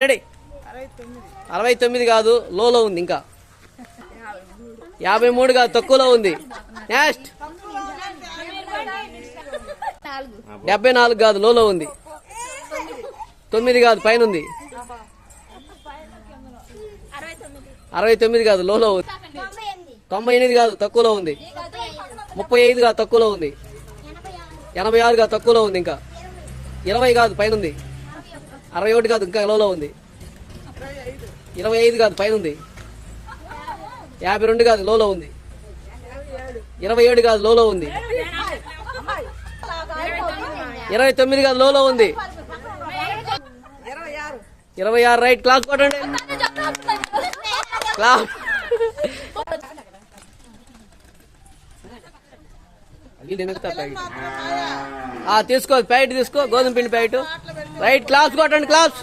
Ready 69 కాదు, లోలో ఉంది. ఇంకా 53 కాదు, తక్కువలో ఉంది. నెక్స్ట్ 74 కాదు, లోలో ఉంది. 9 కాదు, పైన ఉంది. 69 కాదు, లోలో ఉంది. 98 కాదు, తక్కువలో ఉంది. 35 కాదు, తక్కువలో ఉంది. 86 కాదు, తక్కువలో ఉంది. ఇంకా 20 కాదు, పైన ఉంది. 61 కాదు, ఇంకా లోలో ఉంది. 25 కాదు, పైన ఉంది. 52 కాదు, లోలో ఉంది. 27 కాదు, లోలో ఉంది. 29 కాదు, లోలో ఉంది. 26 రైట్. క్లాస్ కొట్టండి. క్లాస్. తీసుకో, ప్యాకెట్ తీసుకో, గోధుమ పిండి ప్యాకెట్. రైట్. క్లాస్ కొట్టండి. క్లాస్.